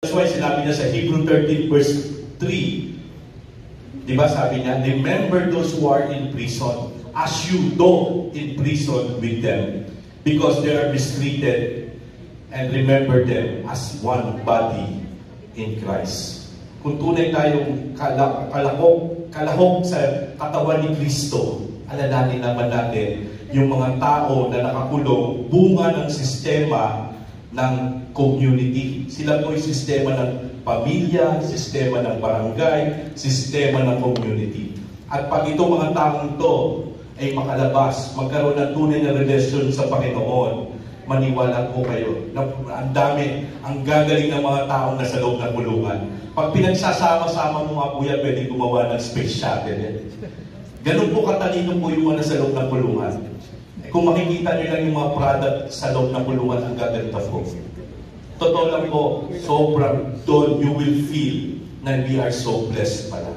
That's why sinabi niya sa Hebrew 13 verse 3, di ba sabi niya, remember those who are in prison as you do in prison with them, because they are mistreated, and remember them as one body in Christ. Kung tunay tayong kalahok sa katawan ni Kristo, alalahanin naman natin yung mga tao na nakakulong, bunga ng sistema ng community. Sila po yung sistema ng pamilya, sistema ng barangay, sistema ng community. At pag itong mga taong to ay makalabas, magkaroon ng tunay na relasyon sa Panginoon, maniwala po kayo na ang dami, ang gagaling ng mga taong nasa loob ng kulungan. Pag pinagsasama-sama mo nga po yan, pwede gumawa ng space shuttle. Ganun po katalino po yung mga nasa loob ng kulungan. Kung makikita nyo lang yung mga product sa loob ng kulungan, ang gagalita po. Totoo lang po, sobrang doon you will feel na we are so blessed pala.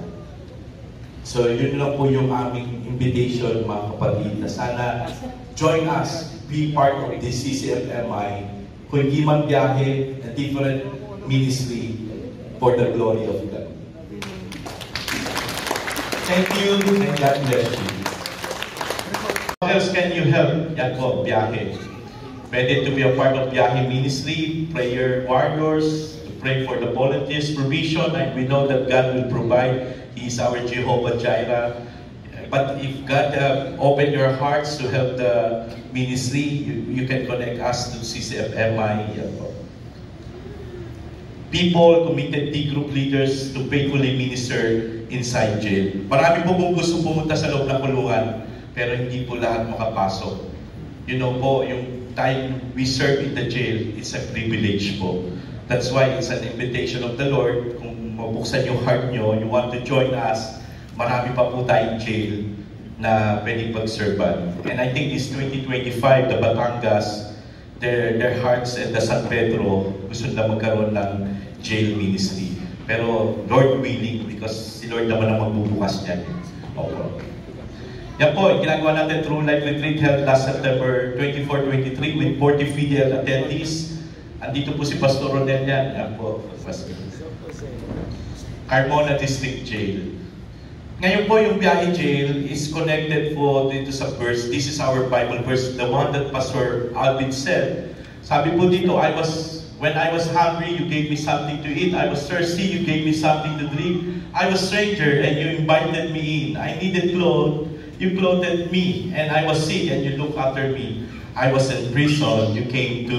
So yun lang po yung aming invitation, mga kapatid, na sana join us, be part of this CCFMI, kung hindi man biyahe, a different ministry for the glory of God. Thank you, and God bless you. What else can you help? Yan po, biyahe. Ready to be a part of Biyahe Ministry, prayer warriors, to pray for the volunteers, provision, and we know that God will provide. He is our Jehovah Jireh. But if God open your hearts to help the ministry, you can connect us to CCFMI. People, committed D group leaders to faithfully minister inside jail. Marami po pong gusto pumunta sa loob ng kulungan, pero hindi po lahat makapasok. You know po, yung time we serve in the jail, it's a privilege po. That's why it's an invitation of the Lord. Kung mabuksan yung heart nyo, you want to join us, marami pa po tayong jail na pwedeng pag-serban. And I think this 2025, the Batangas, their hearts and the San Pedro, gusto na magkaroon ng jail ministry. Pero Lord willing, because si Lord naman ang magbubukas niyan. Okay. Yan po, ginagawa natin True Life Retreat held last September 24-23 with 40 fidel attendees. Andito po si Pastor Rodel yan. Yan po, Pastor. Carmona District Jail. Ngayon po, yung Biyahe Jail is connected po dito sa verse. This is our Bible verse, the one that Pastor Alvin said. Sabi po dito, when I was hungry, you gave me something to eat. I was thirsty, you gave me something to drink. I was a stranger, and you invited me in. I needed clothes. You clothed me, and I was sick, and you looked after me. I was in prison, you came to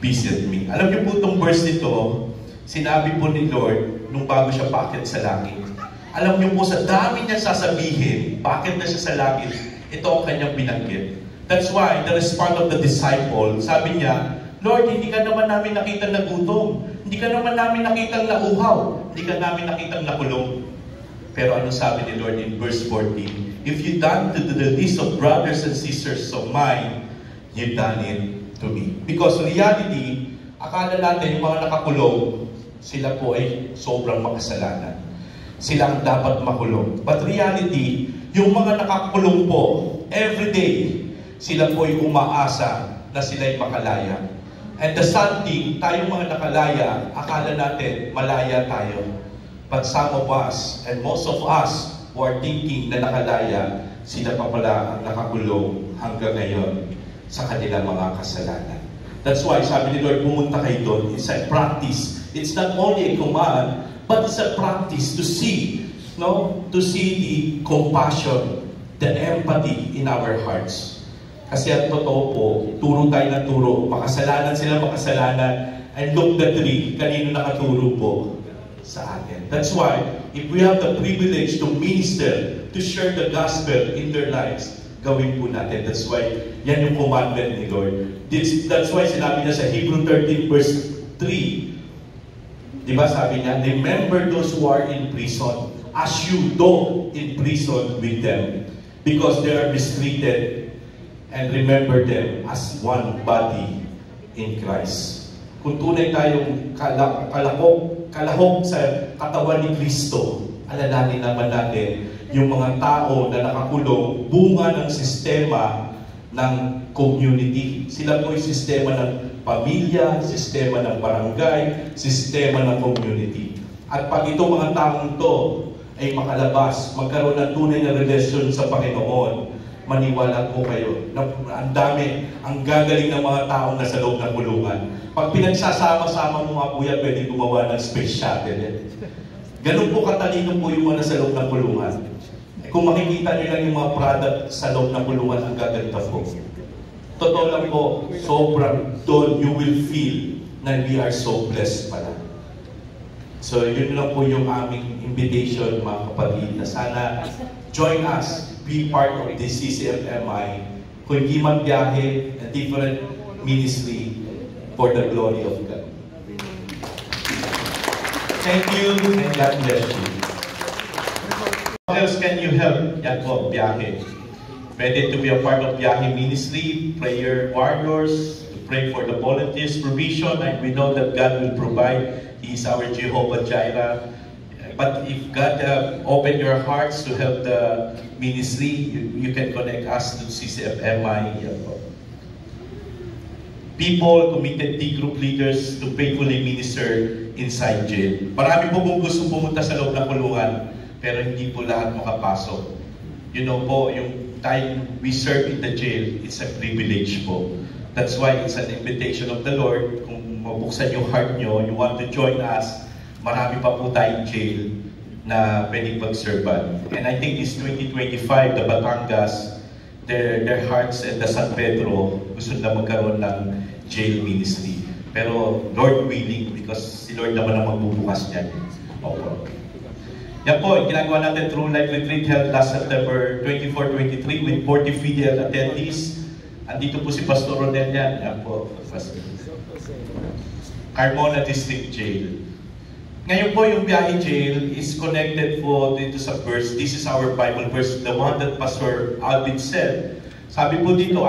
visit me. Alam niyo po itong verse nito, sinabi po ni Lord nung bago siya paakyat sa langit. Alam niyo po, sa dami niya sasabihin, bakit na siya sa langit, ito ang kanyang binanggit. That's why the response of the disciple, sabi niya, Lord, hindi ka naman namin nakitang nagutom. Hindi ka naman namin nakitang nauhaw. Hindi ka namin nakitang nakulong. Pero ano sabi ni Lord in verse 14? If you done to the least of brothers and sisters of mine, you done it to me. Because reality, akala natin yung mga nakakulong, sila po ay sobrang makasalanan. Sila ang dapat makulong. But reality, yung mga nakakulong po, everyday, sila po ay umaasa na sila ay makalaya. And the sad thing, tayong mga nakalaya, akala natin malaya tayo. But some of us, and most of us, who are thinking na nakalaya, sila pa pala ang nakakulong hanggang ngayon sa kanilang mga kasalanan. That's why, sabi ni Lord, pumunta kayo doon. It's a practice. It's not only a command, but it's a practice to see, to see the compassion, the empathy in our hearts. Kasi at totoo po, turo tayo ng turo. Makasalanan sila, makasalanan. And look the tree, kanino nakaturo po? Sa atin. That's why, if we have the privilege to minister, to share the gospel in their lives, gawin po natin. That's why, yan yung commandment ni Lord. That's why sinabi niya sa Hebrew 13 verse 3, di ba sabi niya, remember those who are in prison, as you do in prison with them, because they are mistreated, and remember them as one body in Christ. Kung tunay tayong kalahok sa katawan ni Kristo, alalahanin naman natin yung mga tao na nakakulong, bunga ng sistema ng community. Sila po yung sistema ng pamilya, sistema ng barangay, sistema ng community. At pag itong mga taong to ay makalabas, magkaroon ng tunay na relasyon sa Panginoon, maniwala po kayo na ang dami, ang gagaling ng mga taong nasa loob ng kulungan. Pag pinagsasama-sama mo nga po yan, pwede gumawa ng space shuttle. Ganun po katalino po yung mga nasa loob ng kulungan. Kung makikita nyo lang yung mga product sa loob ng kulungan, ang gaganda po. Totoo lang po, sobrang doon you will feel na we are so blessed pala. So yun lang po yung aming invitation, mga kapatid, na sana join us, be part of the CCFMI, kung hindi man biyahe, a different ministry for the glory of God. Thank you, and God bless you. What else can you help? Yan po, biyahe. Ready to be a part of Biyahe Ministry, prayer warriors, to pray for the volunteers' provision, and we know that God will provide. He is our Jehovah Jireh. But if God open your hearts to help the ministry, you can connect us to CCFMI. People, committed D-group leaders to faithfully minister inside jail. Marami po kung gusto pumunta sa loob ng kulungan, pero hindi po lahat makapasok. You know po, yung time we serve in the jail, it's a privilege po. That's why it's an invitation of the Lord. Kung mabuksan yung heart nyo, you want to join us, marami pa po tayong jail na pwedeng pag-servan. And I think this 2025, the Batangas, their hearts and the San Pedro, gusto na magkaroon ng jail ministry. Pero Lord willing, because si Lord naman ang magbubukas niyan. Opo. Yan po, ginagawa natin True Life Retreat held last September 24-23 with 40 fidel attendees. Andito po si Pastor Ronel yan. Yan po, Carmona District Jail. Ngayon po yung Biyahe Jail is connected po dito sa verse. This is our Bible verse, the one that Pastor Alvin said. Sabi po dito,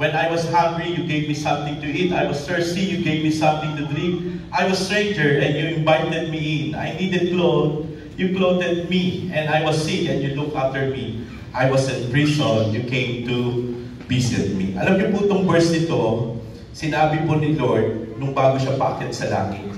when I was hungry, you gave me something to eat. I was thirsty, you gave me something to drink. I was stranger, and you invited me in. I needed clothes, you clothed me. And I was sick, and you looked after me. I was in prison, you came to visit me. Alam niyo po itong verse nito, sinabi po ni Lord nung bago siya paakyat sa langit.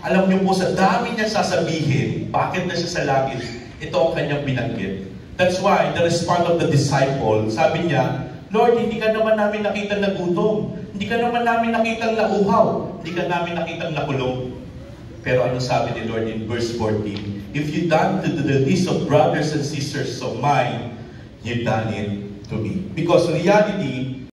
Alam niyo po sa dami niya sasabihin, bakit na siya sa langit, ito ang kanyang binanggit. That's why the response of the disciple, sabi niya, Lord, hindi ka naman namin nakita na gutom. Hindi ka naman namin nakita na uhaw. Hindi ka namin nakita na kulong. Pero ano sabi ni Lord in verse 14? If you done to the least of brothers and sisters of mine, you've done it to me. Because in reality,